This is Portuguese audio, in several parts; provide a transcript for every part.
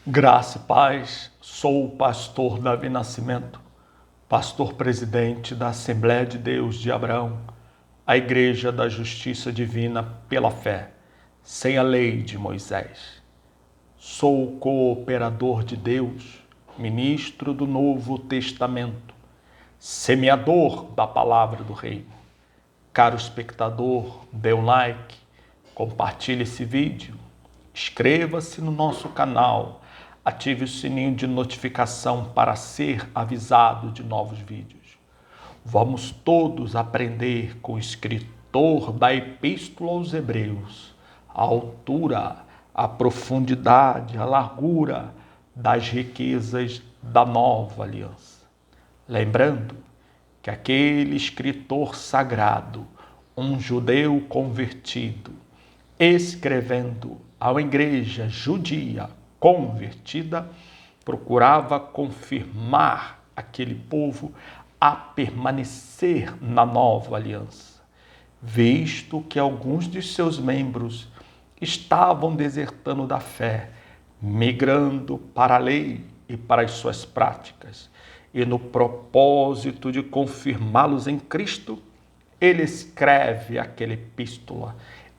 Graça e paz, sou o pastor Davi Nascimento, pastor presidente da Assembleia de Deus de Abraão, a Igreja da Justiça Divina pela fé, sem a lei de Moisés. Sou cooperador de Deus, ministro do Novo Testamento, semeador da palavra do Reino. Caro espectador, dê um like, compartilhe esse vídeo, inscreva-se no nosso canal, ative o sininho de notificação para ser avisado de novos vídeos. Vamos todos aprender com o escritor da Epístola aos Hebreus, a altura, a profundidade, a largura das riquezas da nova aliança. Lembrando que aquele escritor sagrado, um judeu convertido, escrevendo a uma igreja judia convertida, procurava confirmar aquele povo a permanecer na nova aliança, visto que alguns de seus membros estavam desertando da fé, migrando para a lei e para as suas práticas, e no propósito de confirmá-los em Cristo, ele escreve aquela epístola,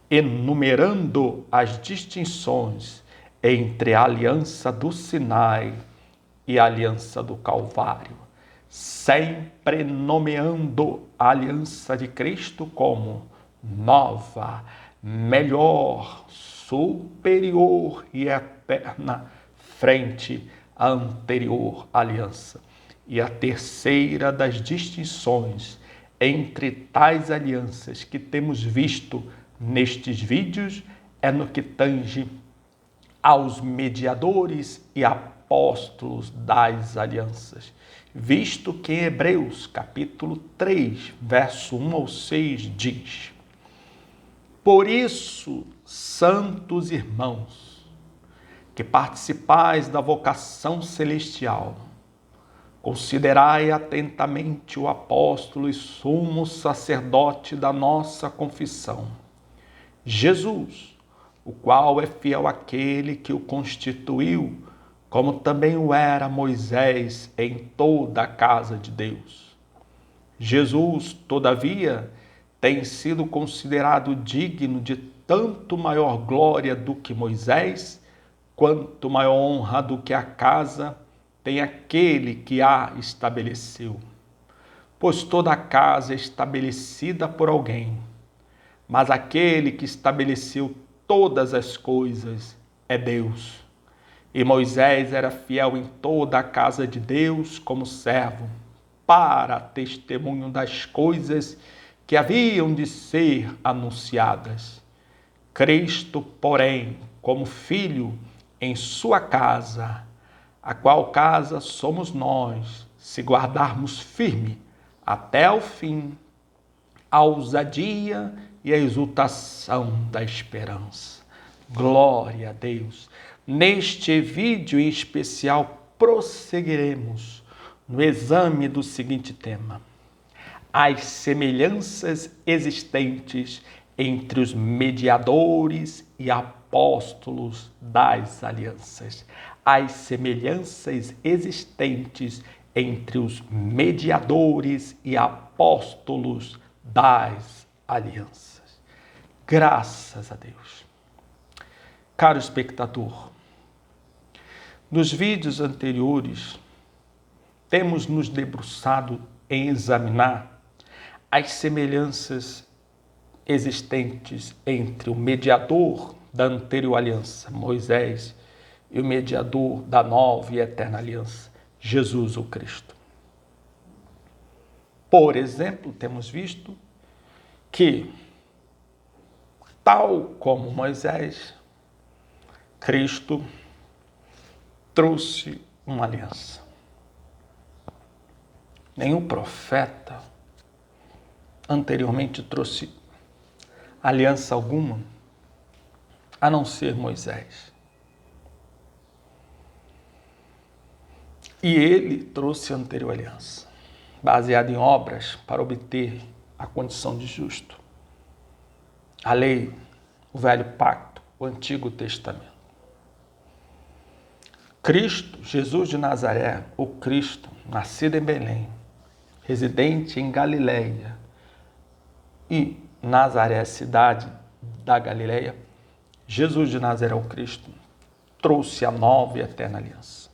enumerando as distinções entre a aliança do Sinai e a aliança do Calvário, sempre nomeando a aliança de Cristo como nova, melhor, superior e eterna, frente à anterior aliança. E a terceira das distinções entre tais alianças que temos visto nestes vídeos é no que tange aos mediadores e apóstolos das alianças, visto que em Hebreus capítulo 3, verso 1 ao 6 diz: Por isso, santos irmãos, que participais da vocação celestial, considerai atentamente o apóstolo e sumo sacerdote da nossa confissão, Jesus, o qual é fiel àquele que o constituiu, como também o era Moisés em toda a casa de Deus. Jesus, todavia, tem sido considerado digno de tanto maior glória do que Moisés, quanto maior honra do que a casa tem aquele que a estabeleceu. Pois toda a casa é estabelecida por alguém, mas aquele que estabeleceu todas as coisas é Deus. E Moisés era fiel em toda a casa de Deus como servo, para testemunho das coisas que haviam de ser anunciadas. Cristo, porém, como filho em sua casa, a qual casa somos nós, se guardarmos firme até o fim a ousadia e a exultação da esperança. Glória a Deus! Neste vídeo em especial, prosseguiremos no exame do seguinte tema: as semelhanças existentes entre os mediadores e apóstolos das alianças. As semelhanças existentes entre os mediadores e apóstolos das alianças. Graças a Deus. Caro espectador, nos vídeos anteriores, temos nos debruçado em examinar as semelhanças existentes entre o mediador da anterior aliança, Moisés, e o mediador da nova e eterna aliança, Jesus o Cristo. Por exemplo, temos visto que, tal como Moisés, Cristo trouxe uma aliança. Nenhum profeta anteriormente trouxe aliança alguma, a não ser Moisés. E ele trouxe a anterior aliança, baseada em obras para obter a condição de justo. A lei, o velho pacto, o Antigo Testamento. Cristo, Jesus de Nazaré, o Cristo, nascido em Belém, residente em Galileia e Nazaré, cidade da Galileia, Jesus de Nazaré, o Cristo, trouxe a nova e eterna aliança,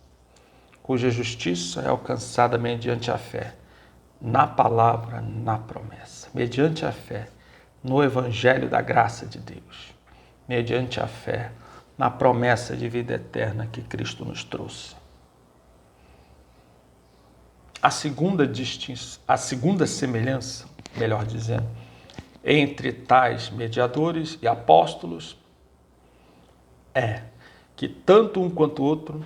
cuja justiça é alcançada mediante a fé, na palavra, na promessa, mediante a fé, no evangelho da graça de Deus, mediante a fé, na promessa de vida eterna que Cristo nos trouxe. A segunda semelhança, melhor dizendo, entre tais mediadores e apóstolos é que tanto um quanto o outro,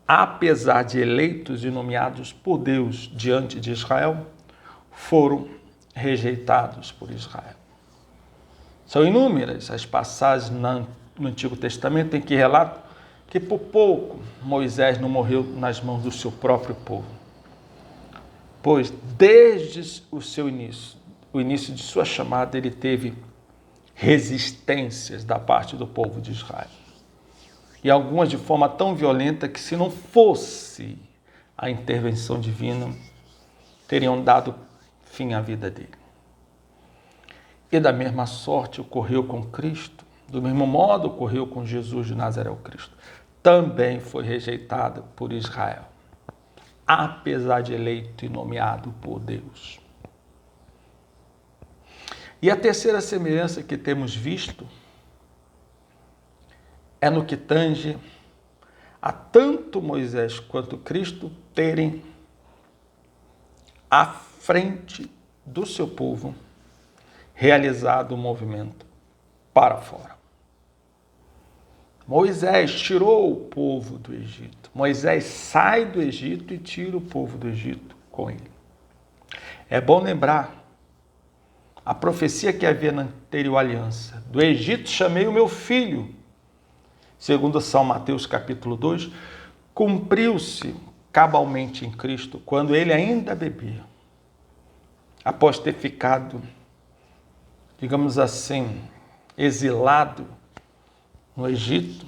apesar de eleitos e nomeados por Deus diante de Israel, foram rejeitados por Israel. São inúmeras as passagens no Antigo Testamento em que relata que por pouco Moisés não morreu nas mãos do seu próprio povo, pois desde o início de sua chamada, ele teve resistências da parte do povo de Israel. E algumas de forma tão violenta que, se não fosse a intervenção divina, teriam dado fim à vida dele. E da mesma sorte ocorreu com Cristo, do mesmo modo ocorreu com Jesus de Nazaré, o Cristo. Também foi rejeitado por Israel, apesar de eleito e nomeado por Deus. E a terceira semelhança que temos visto é no que tange a tanto Moisés quanto Cristo terem à frente do seu povo realizado o movimento para fora. Moisés tirou o povo do Egito. Moisés sai do Egito e tira o povo do Egito com ele. É bom lembrar a profecia que havia na anterior aliança. Do Egito chamei o meu filho. Segundo São Mateus capítulo 2, cumpriu-se cabalmente em Cristo quando ele ainda bebia. Após ter ficado, digamos assim, exilado no Egito,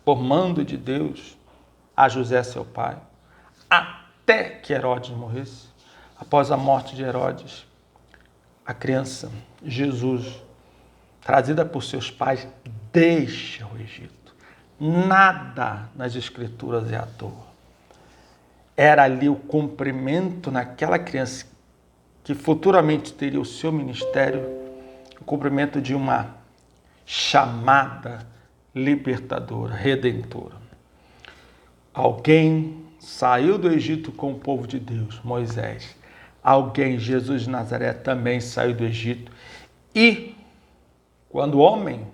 por mando de Deus, a José, seu pai, até que Herodes morresse. Após a morte de Herodes, a criança, Jesus, trazida por seus pais, deixa o Egito. Nada nas Escrituras é à toa. Era ali o cumprimento naquela criança que futuramente teria o seu ministério, o cumprimento de uma chamada libertadora, redentora. Alguém saiu do Egito com o povo de Deus, Moisés. Alguém, Jesus de Nazaré, também saiu do Egito. E, quando o homem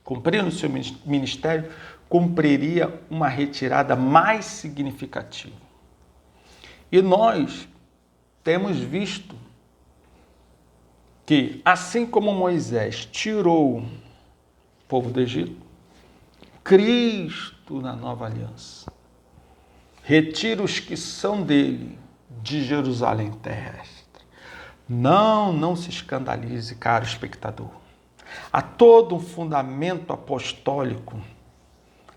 cumprindo o seu ministério, cumpriria uma retirada mais significativa. E nós temos visto que, assim como Moisés tirou o povo do Egito, Cristo, na nova aliança, retira os que são dele de Jerusalém terrestre. Não se escandalize, caro espectador. Há todo um fundamento apostólico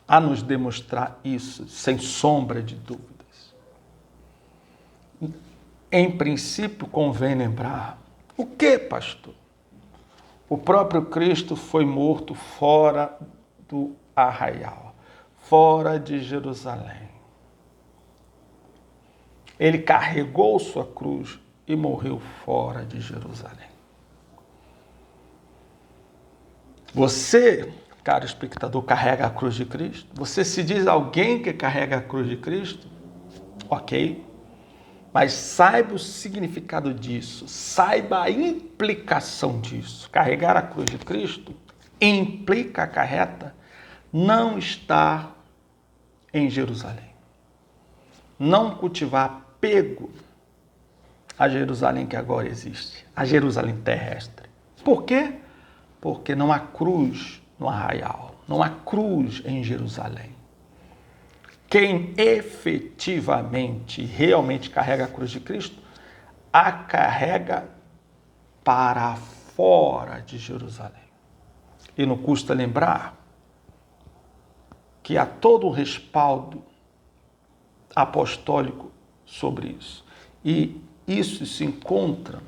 a nos demonstrar isso, sem sombra de dúvidas. Em princípio, convém lembrar, o que, pastor? O próprio Cristo foi morto fora do arraial, fora de Jerusalém. Ele carregou sua cruz e morreu fora de Jerusalém. Você, caro espectador, carrega a cruz de Cristo? Você se diz alguém que carrega a cruz de Cristo? Ok. Mas saiba o significado disso, saiba a implicação disso. Carregar a cruz de Cristo implica, acarreta, não estar em Jerusalém. Não cultivar apego a Jerusalém que agora existe, a Jerusalém terrestre. Por quê? Porque não há cruz no arraial, não há cruz em Jerusalém. Quem efetivamente, realmente carrega a cruz de Cristo, a carrega para fora de Jerusalém. E não custa lembrar que há todo um respaldo apostólico sobre isso. E isso se encontra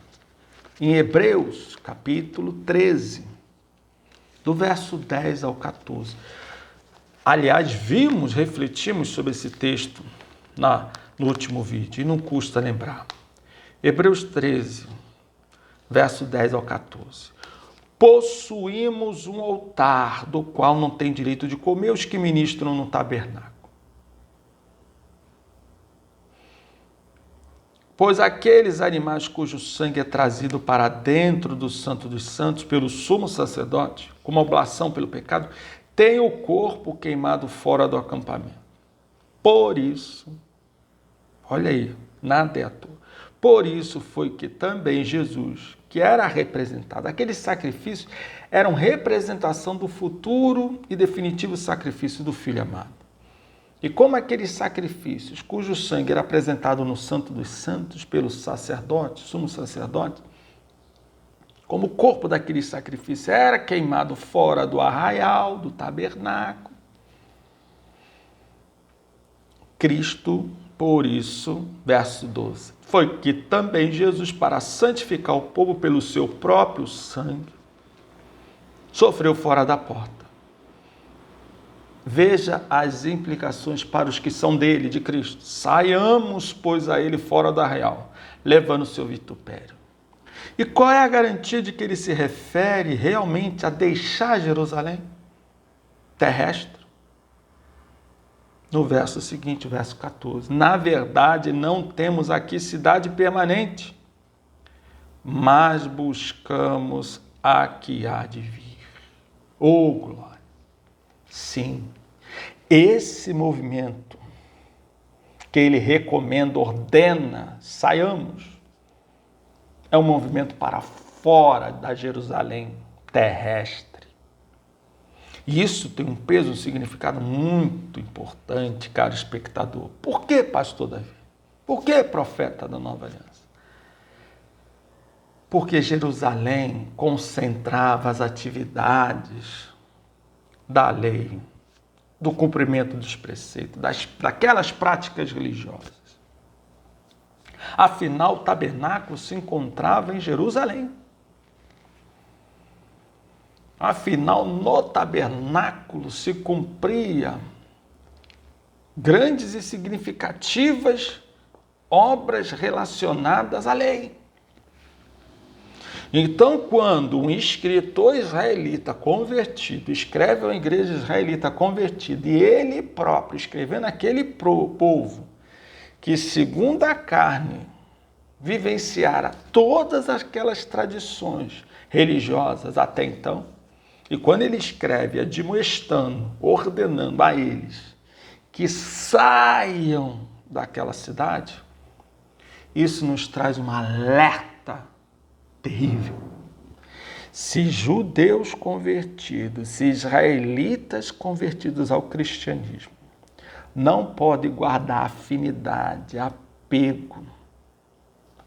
em Hebreus, capítulo 13, do verso 10 ao 14. Aliás, refletimos sobre esse texto no último vídeo, e não custa lembrar. Hebreus 13, verso 10 ao 14. Possuímos um altar, do qual não tem direito de comer os que ministram no tabernáculo. Pois aqueles animais cujo sangue é trazido para dentro do Santo dos Santos pelo sumo sacerdote, como oblação pelo pecado, têm o corpo queimado fora do acampamento. Por isso, olha aí, nada é à toa. Por isso foi que também Jesus, que era representado, aqueles sacrifícios eram representação do futuro e definitivo sacrifício do Filho amado. E como aqueles sacrifícios, cujo sangue era apresentado no Santo dos Santos pelo sacerdote, sumo sacerdote, como o corpo daquele sacrifício era queimado fora do arraial, do tabernáculo, Cristo, por isso, verso 12, foi que também Jesus, para santificar o povo pelo seu próprio sangue, sofreu fora da porta. Veja as implicações para os que são dele, de Cristo. Saiamos, pois, a ele fora do arraial, levando o seu vitupério. E qual é a garantia de que ele se refere realmente a deixar Jerusalém terrestre? No verso seguinte, verso 14. Na verdade, não temos aqui cidade permanente, mas buscamos a que há de vir. Oh, glória! Sim, esse movimento que ele recomenda, ordena, saiamos, é um movimento para fora da Jerusalém terrestre. E isso tem um peso, um significado muito importante, caro espectador. Por que, pastor Davi? Por que, profeta da Nova Aliança? Porque Jerusalém concentrava as atividades da lei, do cumprimento dos preceitos, daquelas práticas religiosas. Afinal, o tabernáculo se encontrava em Jerusalém. Afinal, no tabernáculo se cumpria grandes e significativas obras relacionadas à lei. Então, quando um escritor israelita convertido escreve uma igreja israelita convertida, e ele próprio escrevendo aquele povo que, segundo a carne, vivenciara todas aquelas tradições religiosas até então, e quando ele escreve admoestando, ordenando a eles que saiam daquela cidade, isso nos traz um alerta terrível. Se judeus convertidos, se israelitas convertidos ao cristianismo não podem guardar afinidade, apego,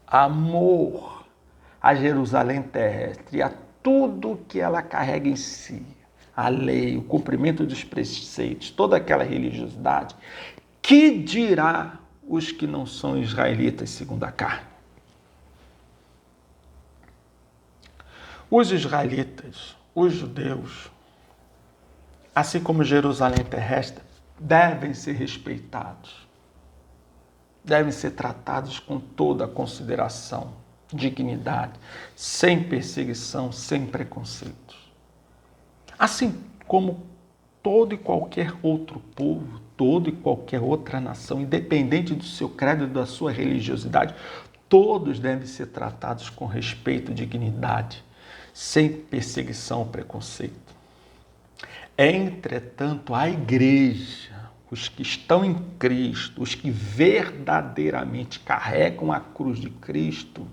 amor a Jerusalém terrestre e a tudo que ela carrega em si, a lei, o cumprimento dos preceitos, toda aquela religiosidade, que dirá os que não são israelitas segundo a carne? Os israelitas, os judeus, assim como Jerusalém terrestre, devem ser respeitados, devem ser tratados com toda a consideração, dignidade, sem perseguição, sem preconceitos. Assim como todo e qualquer outro povo, toda e qualquer outra nação, independente do seu credo e da sua religiosidade, todos devem ser tratados com respeito e dignidade, sem perseguição ou preconceito. Entretanto, a igreja, os que estão em Cristo, os que verdadeiramente carregam a cruz de Cristo,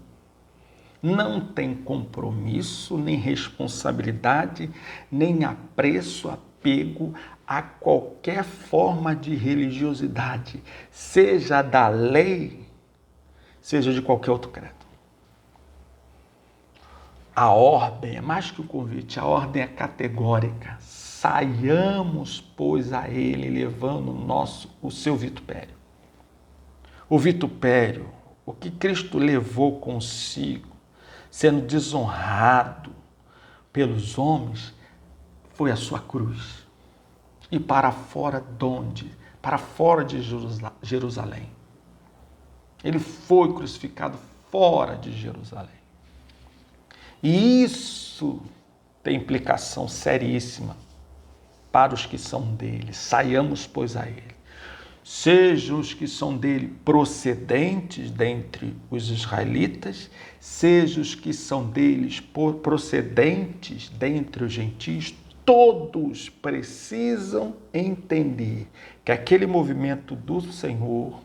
não tem compromisso, nem responsabilidade, nem apreço, apego a qualquer forma de religiosidade, seja da lei, seja de qualquer outro credo. A ordem é mais que um convite, a ordem é categórica. saiamos, pois, a ele, levando o seu vitupério. O vitupério, o que Cristo levou consigo, sendo desonrado pelos homens, foi a sua cruz. E para fora de onde? Para fora de Jerusalém. Ele foi crucificado fora de Jerusalém. E isso tem implicação seríssima para os que são dele. Saiamos, pois, a ele. Sejam os que são dele procedentes dentre os israelitas, sejam os que são deles procedentes dentre os gentios, todos precisam entender que aquele movimento do Senhor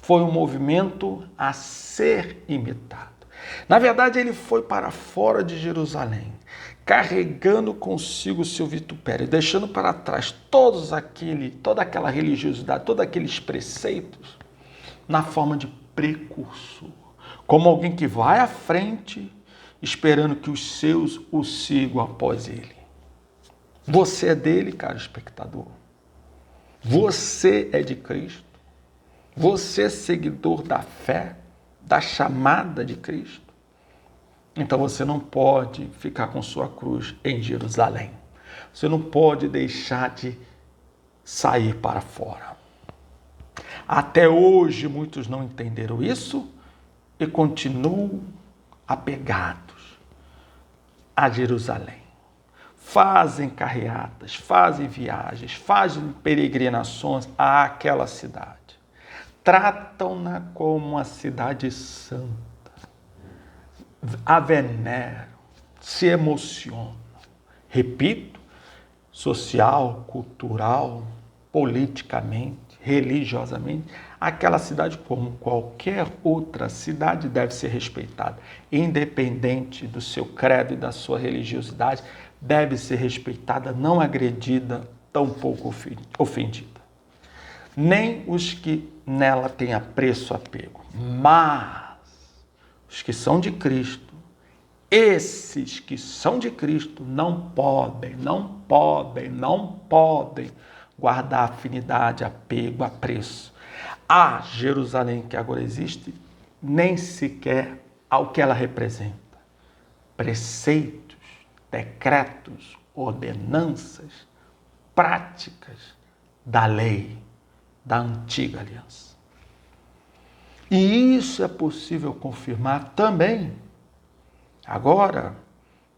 foi um movimento a ser imitado. Na verdade, ele foi para fora de Jerusalém, carregando consigo o seu vitupério, deixando para trás toda aquela religiosidade, todos aqueles preceitos, na forma de precursor, como alguém que vai à frente, esperando que os seus o sigam após ele. Você é dele, caro espectador. Você é de Cristo. Você é seguidor da fé, da chamada de Cristo. Então você não pode ficar com sua cruz em Jerusalém. Você não pode deixar de sair para fora. Até hoje muitos não entenderam isso e continuam apegados a Jerusalém. Fazem carreatas, fazem viagens, fazem peregrinações àquela cidade. Tratam-na como uma cidade santa. A veneram, se emocionam. Repito, social, cultural, politicamente, religiosamente, aquela cidade, como qualquer outra cidade, deve ser respeitada. Independente do seu credo e da sua religiosidade, deve ser respeitada, não agredida, tampouco ofendida. Nem os que nela têm apreço, apego, mas os que são de Cristo, esses que são de Cristo não podem guardar afinidade, apego, apreço a Jerusalém que agora existe, nem sequer ao que ela representa. Preceitos, decretos, ordenanças, práticas da lei, da antiga aliança. E isso é possível confirmar também, agora,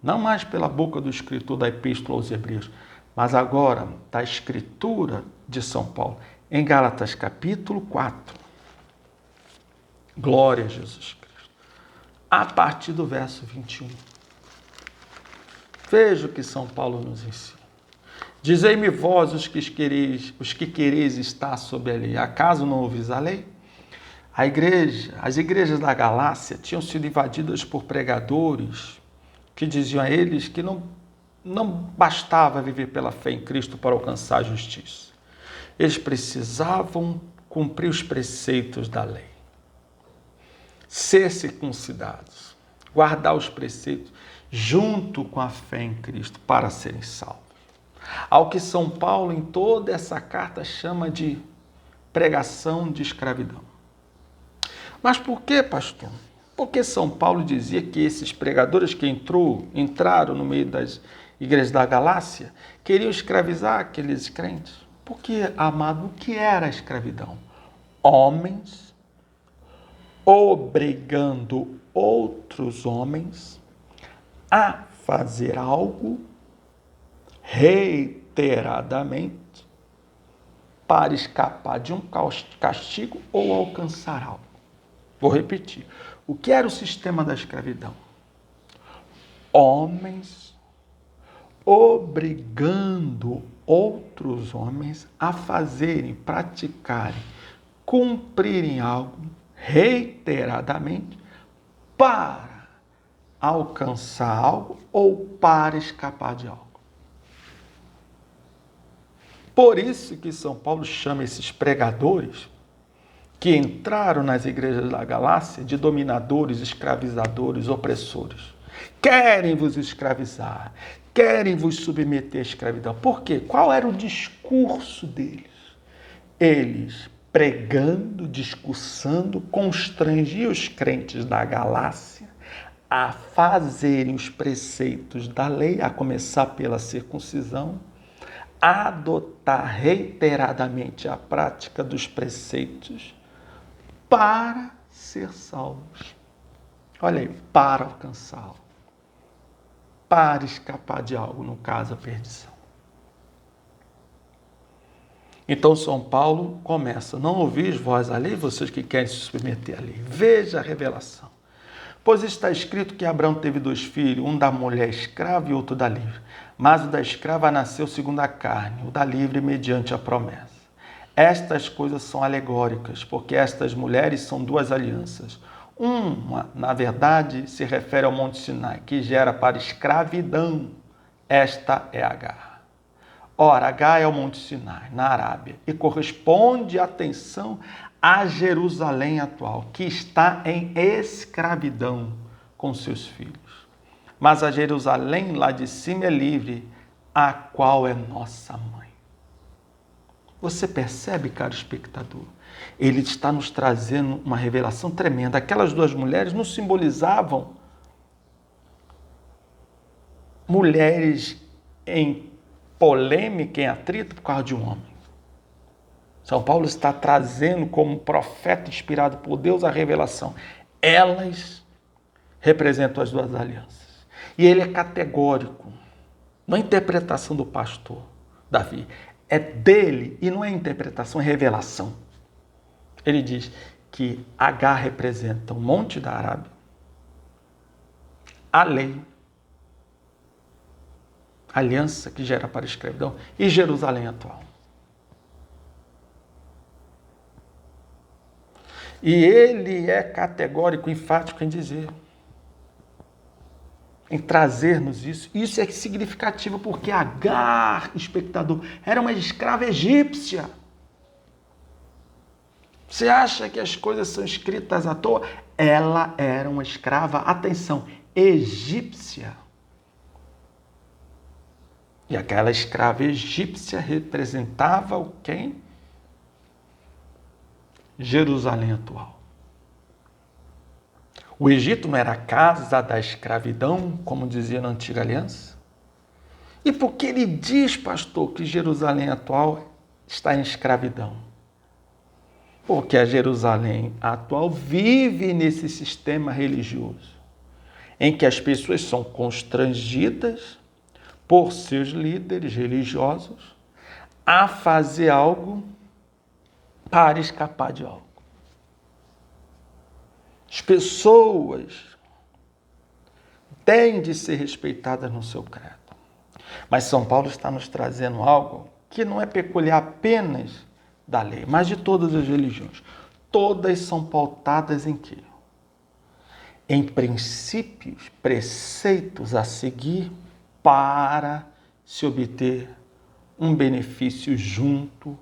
não mais pela boca do escritor da Epístola aos Hebreus, mas agora da Escritura de São Paulo, em Gálatas capítulo 4. Glória a Jesus Cristo. A partir do verso 21. Veja o que São Paulo nos ensina. Dizei-me vós, os que quereis estar sob a lei, acaso não ouvis a lei? As igrejas da Galácia tinham sido invadidas por pregadores que diziam a eles que não bastava viver pela fé em Cristo para alcançar a justiça. Eles precisavam cumprir os preceitos da lei, ser circuncidados, guardar os preceitos junto com a fé em Cristo para serem salvos. Ao que São Paulo, em toda essa carta, chama de pregação de escravidão. Mas por que, pastor? Porque São Paulo dizia que esses pregadores que entraram no meio das igrejas da Galácia queriam escravizar aqueles crentes. Porque, amado, o que era a escravidão? Homens obrigando outros homens a fazer algo reiteradamente para escapar de um castigo ou alcançar algo. Vou repetir. O que era o sistema da escravidão? Homens obrigando outros homens a fazerem, praticarem, cumprirem algo reiteradamente para alcançar algo ou para escapar de algo. Por isso que São Paulo chama esses pregadores que entraram nas igrejas da Galácia de dominadores, escravizadores, opressores. Querem vos escravizar, querem vos submeter à escravidão. Por quê? Qual era o discurso deles? Eles, pregando, discursando, constrangiam os crentes da Galácia a fazerem os preceitos da lei, a começar pela circuncisão, a adotar reiteradamente a prática dos preceitos para ser salvos. Olha aí, para alcançá-lo, para escapar de algo, no caso a perdição. Então São Paulo começa: não ouvis vós a lei, vocês que querem se submeter à lei. Veja a revelação. Pois está escrito que Abraão teve 2 filhos, um da mulher escrava e outro da livre. Mas o da escrava nasceu segundo a carne, o da livre mediante a promessa. Estas coisas são alegóricas, porque estas mulheres são 2 alianças. Uma, na verdade, se refere ao Monte Sinai, que gera para escravidão. Esta é Agar. Ora, Agar é o Monte Sinai, na Arábia, e corresponde, atenção, a Jerusalém atual, que está em escravidão com seus filhos. Mas a Jerusalém lá de cima é livre, a qual é nossa mãe. Você percebe, caro espectador? Ele está nos trazendo uma revelação tremenda. Aquelas 2 mulheres não simbolizavam mulheres em polêmica, em atrito por causa de um homem. São Paulo está trazendo como profeta inspirado por Deus a revelação. Elas representam as 2 alianças. E ele é categórico. Não é interpretação do pastor Davi. É dele, e não é interpretação, é revelação. Ele diz que Agar representa o monte da Arábia, a lei, a aliança que gera para a escravidão, e Jerusalém atual. E ele é categórico, enfático em dizer, em trazer-nos isso. Isso é significativo porque Agar, espectador, era uma escrava egípcia. Você acha que as coisas são escritas à toa? Ela era uma escrava, atenção, egípcia. E aquela escrava egípcia representava o quem? Jerusalém atual. O Egito não era a casa da escravidão, como dizia na antiga aliança? E por que ele diz, pastor, que Jerusalém atual está em escravidão? Porque a Jerusalém atual vive nesse sistema religioso, em que as pessoas são constrangidas por seus líderes religiosos a fazer algo para escapar de algo. As pessoas têm de ser respeitadas no seu credo. Mas São Paulo está nos trazendo algo que não é peculiar apenas da lei, mas de todas as religiões. Todas são pautadas em quê? Em princípios, preceitos a seguir para se obter um benefício junto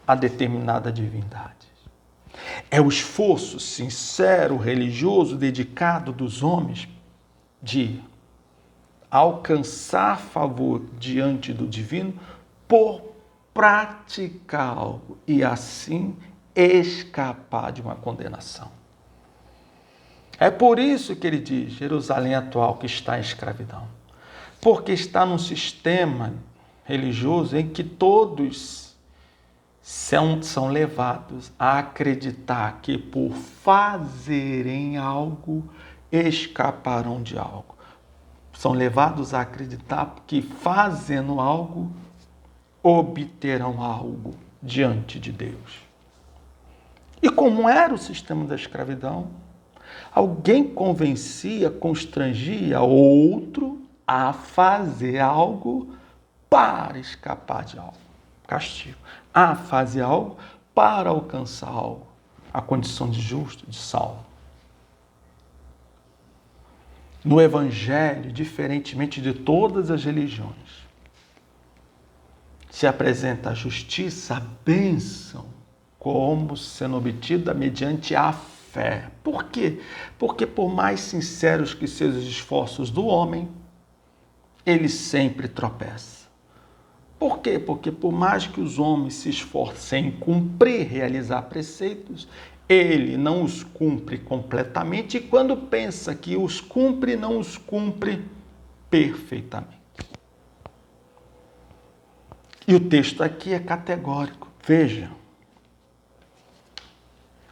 a determinada divindade. É o esforço sincero, religioso, dedicado dos homens de alcançar favor diante do divino por praticar algo e assim escapar de uma condenação. É por isso que ele diz Jerusalém atual que está em escravidão. Porque está num sistema religioso em que todos são levados a acreditar que por fazerem algo, escaparão de algo. São levados a acreditar que fazendo algo, obterão algo diante de Deus. E como era o sistema da escravidão, alguém convencia, constrangia outro a fazer algo para escapar de algo. Castigo. A fazer algo para alcançar algo. A condição de justo, de salvo. No Evangelho, diferentemente de todas as religiões, se apresenta a justiça, a bênção, como sendo obtida mediante a fé. Por quê? Porque por mais sinceros que sejam os esforços do homem, ele sempre tropeça. Por quê? Porque por mais que os homens se esforcem em cumprir, realizar preceitos, ele não os cumpre completamente e quando pensa que os cumpre, não os cumpre perfeitamente. E o texto aqui é categórico. Veja.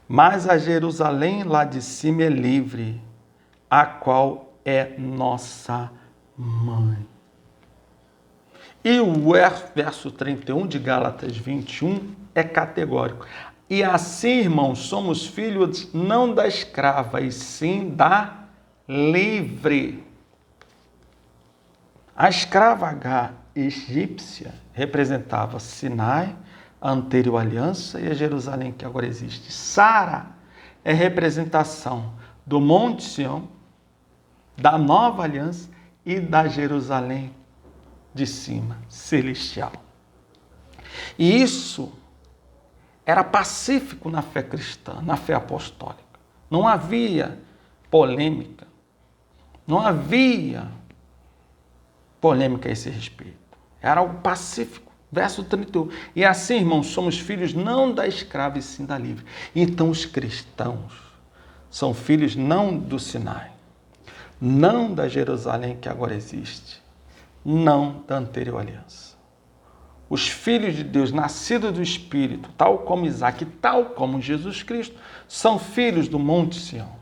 Mas a Jerusalém lá de cima é livre, a qual é nossa mãe. E o verso 31 de Gálatas 21 é categórico. E assim, irmãos, somos filhos não da escrava, e sim da livre. A escrava H egípcia representava Sinai, a anterior aliança, e a Jerusalém que agora existe. Sara é representação do Monte Sião, da nova aliança e da Jerusalém de cima, celestial. E isso era pacífico na fé cristã, na fé apostólica. Não havia polêmica, não havia polêmica a esse respeito. Era algo pacífico. Verso 31. E assim, irmãos, somos filhos não da escrava e sim da livre. Então os cristãos são filhos não do Sinai, não da Jerusalém que agora existe, não da anterior aliança. Os filhos de Deus, nascidos do Espírito, tal como Isaac, tal como Jesus Cristo, são filhos do Monte Sião.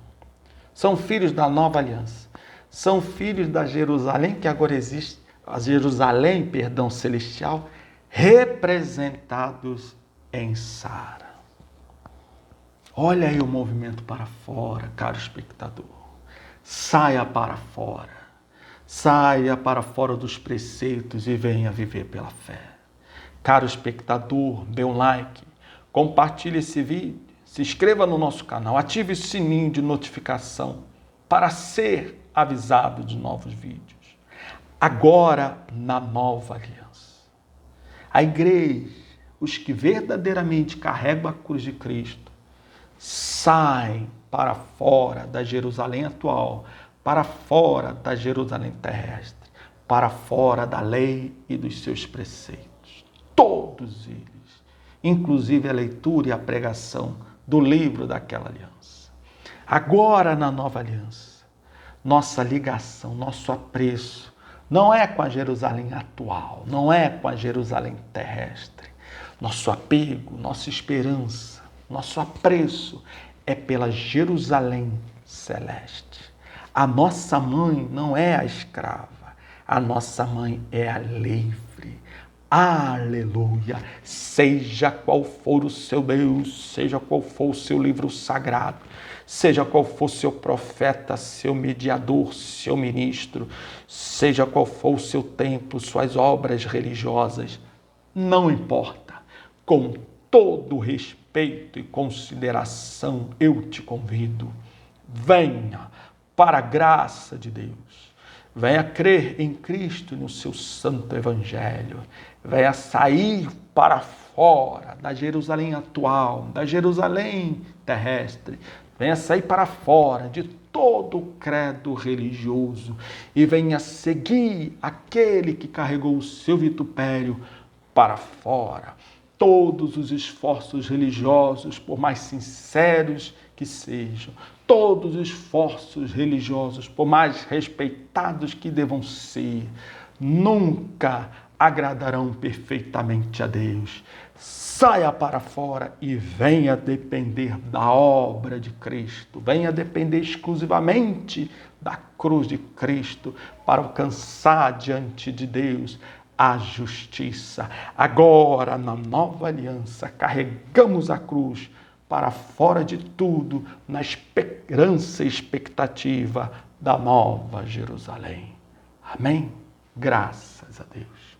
São filhos da nova aliança. São filhos da Jerusalém que agora existe, a Jerusalém, celestial, representados em Sara. Olha aí o movimento para fora, caro espectador. Saia para fora. Saia para fora dos preceitos e venha viver pela fé. Caro espectador, dê um like, compartilhe esse vídeo, se inscreva no nosso canal, ative o sininho de notificação para ser avisado de novos vídeos. Agora, na nova aliança. A igreja, os que verdadeiramente carregam a cruz de Cristo, saem para fora da Jerusalém atual, para fora da Jerusalém terrestre, para fora da lei e dos seus preceitos. Todos eles, inclusive a leitura e a pregação do livro daquela aliança. Agora, na nova aliança, nossa ligação, nosso apreço, não é com a Jerusalém atual, não é com a Jerusalém terrestre. Nosso apego, nossa esperança, nosso apreço é pela Jerusalém celeste. A nossa mãe não é a escrava, a nossa mãe é a livre. Aleluia! Seja qual for o seu Deus, seja qual for o seu livro sagrado, seja qual for seu profeta, seu mediador, seu ministro, seja qual for o seu templo, suas obras religiosas, não importa. Com todo respeito e consideração, eu te convido, venha para a graça de Deus. Venha crer em Cristo e no seu santo evangelho. Venha sair para fora da Jerusalém atual, da Jerusalém terrestre. Venha sair para fora de todo o credo religioso e venha seguir aquele que carregou o seu vitupério para fora. Todos os esforços religiosos, por mais sinceros que sejam, todos os esforços religiosos, por mais respeitados que devam ser, nunca agradarão perfeitamente a Deus. Saia para fora e venha depender da obra de Cristo. Venha depender exclusivamente da cruz de Cristo para alcançar diante de Deus a justiça. Agora, na nova aliança, carregamos a cruz para fora de tudo, na esperança e expectativa da nova Jerusalém. Amém? Graças a Deus.